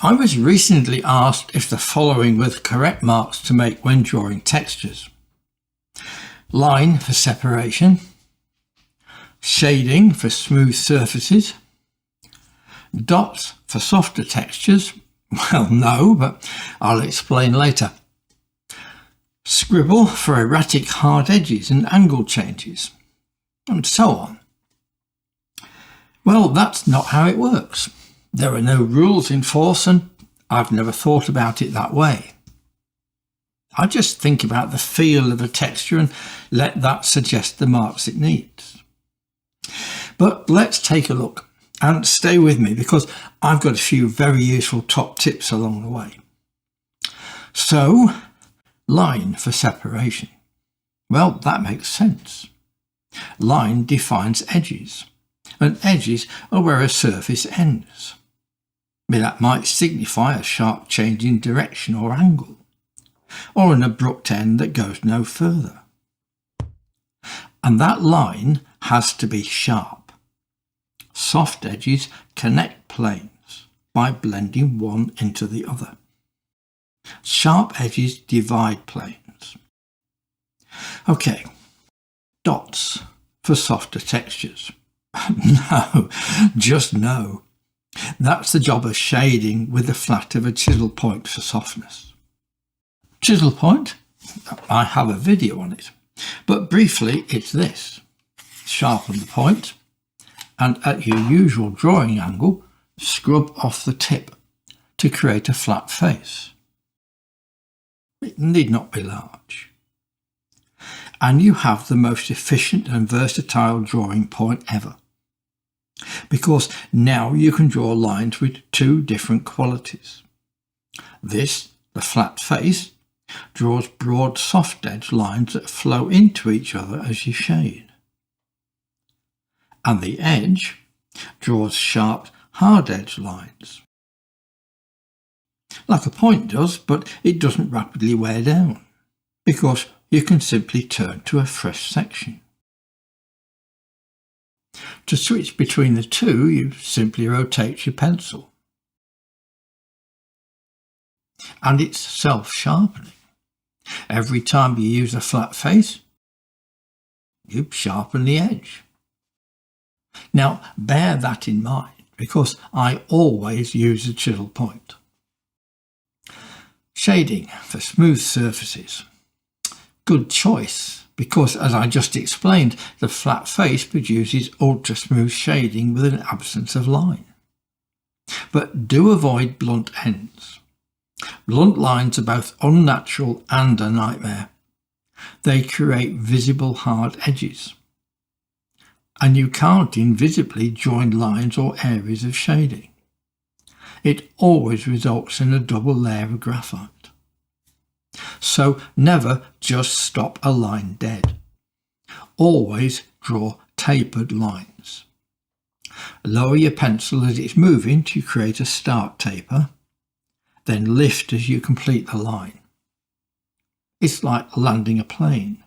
I was recently asked if the following were the correct marks to make when drawing textures. Line for separation, shading for smooth surfaces, dots for softer textures. Well, no, but I'll explain later. Scribble for erratic hard edges and angle changes, and so on. Well, that's not how it works. There are no rules in force, and I've never thought about it that way. I just think about the feel of a texture and let that suggest the marks it needs. But let's take a look and stay with me because I've got a few very useful top tips along the way. So, line for separation. Well, that makes sense. Line defines edges, and edges are where a surface ends. That might signify a sharp change in direction or angle, or an abrupt end that goes no further. And that line has to be sharp. Soft edges connect planes by blending one into the other. Sharp edges divide planes. Okay, dots for softer textures. No, just no. That's the job of shading with the flat of a chisel point for softness. Chisel point? I have a video on it, but briefly it's this. Sharpen the point and at your usual drawing angle, scrub off the tip to create a flat face. It need not be large. And you have the most efficient and versatile drawing point ever. Because now you can draw lines with two different qualities. This, the flat face, draws broad soft edge lines that flow into each other as you shade. And the edge draws sharp, hard edge lines. Like a point does, but it doesn't rapidly wear down, because you can simply turn to a fresh section. To switch between the two, you simply rotate your pencil. And it's self-sharpening. Every time you use a flat face, you sharpen the edge. Now, bear that in mind, because I always use a chisel point. Shading for smooth surfaces. Good choice, because as I just explained, the flat face produces ultra smooth shading with an absence of line. But do avoid blunt ends. Blunt lines are both unnatural and a nightmare. They create visible hard edges. And you can't invisibly join lines or areas of shading. It always results in a double layer of graphite. So never just stop a line dead. Always draw tapered lines. Lower your pencil as it's moving to create a start taper, then lift as you complete the line. It's like landing a plane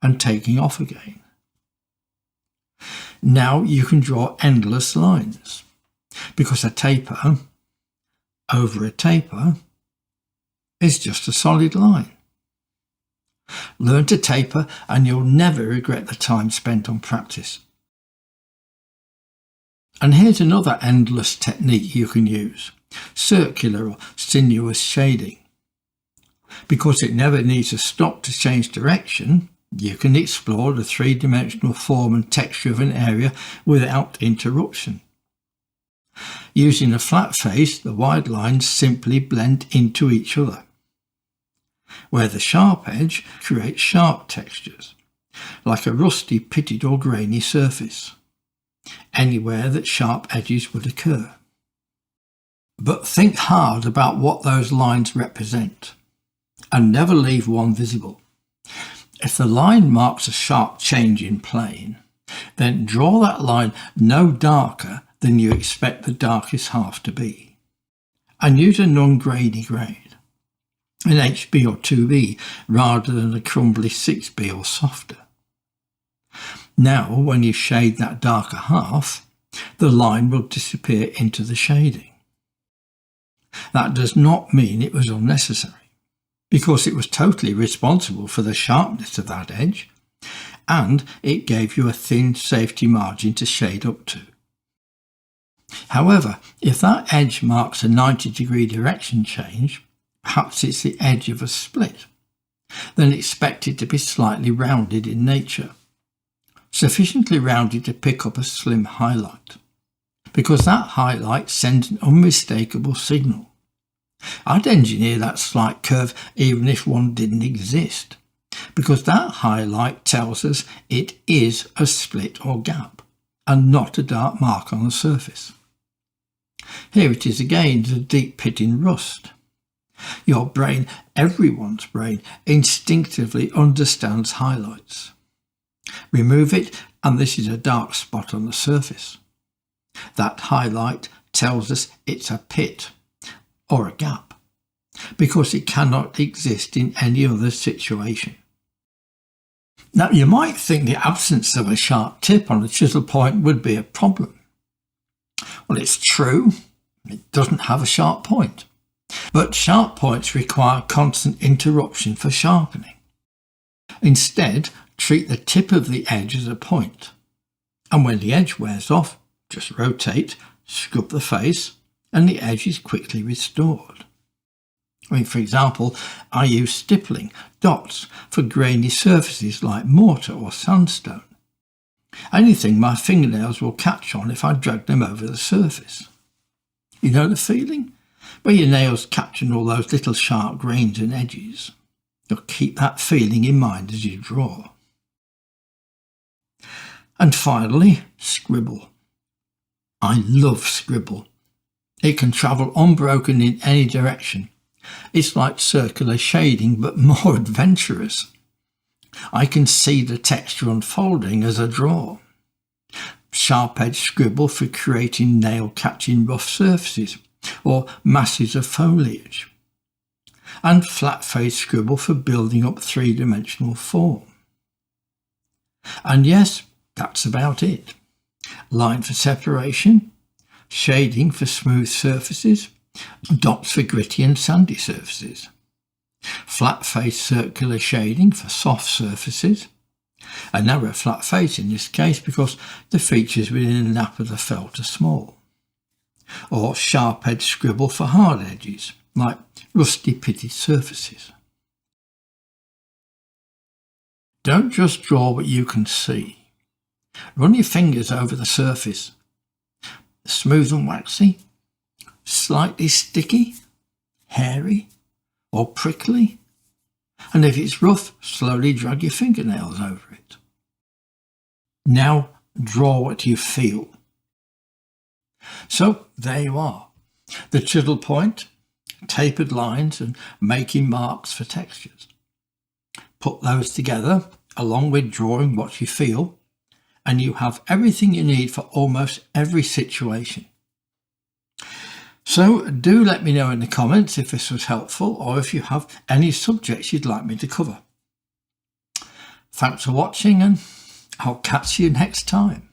and taking off again. Now you can draw endless lines, because a taper over a taper is just a solid line. Learn to taper and you'll never regret the time spent on practice. And here's another endless technique you can use, circular or sinuous shading. Because it never needs to stop to change direction, you can explore the three-dimensional form and texture of an area without interruption. Using a flat face, the wide lines simply blend into each other, where the sharp edge creates sharp textures, like a rusty, pitted or grainy surface, anywhere that sharp edges would occur. But think hard about what those lines represent, and never leave one visible. If the line marks a sharp change in plane, then draw that line no darker than you expect the darkest half to be, and use a non-grainy grade, an HB or 2B rather than a crumbly 6B or softer. Now, when you shade that darker half, the line will disappear into the shading. That does not mean it was unnecessary, because it was totally responsible for the sharpness of that edge, and it gave you a thin safety margin to shade up to. However, if that edge marks a 90-degree direction change, perhaps it's the edge of a split, then expect it to be slightly rounded in nature, sufficiently rounded to pick up a slim highlight, because that highlight sends an unmistakable signal. I'd engineer that slight curve even if one didn't exist, because that highlight tells us it is a split or gap, and not a dark mark on the surface. Here it is again, the deep pit in rust. Your brain, everyone's brain, instinctively understands highlights. Remove it and this is a dark spot on the surface. That highlight tells us it's a pit or a gap, because it cannot exist in any other situation. Now, you might think the absence of a sharp tip on a chisel point would be a problem. Well, it's true, it doesn't have a sharp point. But sharp points require constant interruption for sharpening. Instead, treat the tip of the edge as a point. And when the edge wears off, just rotate, scrub the face, and the edge is quickly restored. For example, I use stippling, dots, for grainy surfaces like mortar or sandstone. Anything my fingernails will catch on if I drag them over the surface. You know the feeling? Where your nails catching all those little sharp grains and edges. You'll keep that feeling in mind as you draw. And finally, scribble. I love scribble. It can travel unbroken in any direction. It's like circular shading, but more adventurous. I can see the texture unfolding as I draw. Sharp edge scribble for creating nail-catching rough surfaces or masses of foliage. And flat face scribble for building up three-dimensional form. And yes, that's about it. Line for separation, shading for smooth surfaces, dots for gritty and sandy surfaces, flat face circular shading for soft surfaces, a narrow flat face in this case because the features within the nap of the felt are small, or sharp edge scribble for hard edges like rusty pitted surfaces. Don't just draw what you can see. Run your fingers over the surface. Smooth and waxy, slightly sticky, hairy, or prickly. And if it's rough, slowly drag your fingernails over it. Now draw what you feel. So there you are. The chisel point, tapered lines and making marks for textures. Put those together along with drawing what you feel, and you have everything you need for almost every situation. So do let me know in the comments if this was helpful or if you have any subjects you'd like me to cover. Thanks for watching, and I'll catch you next time.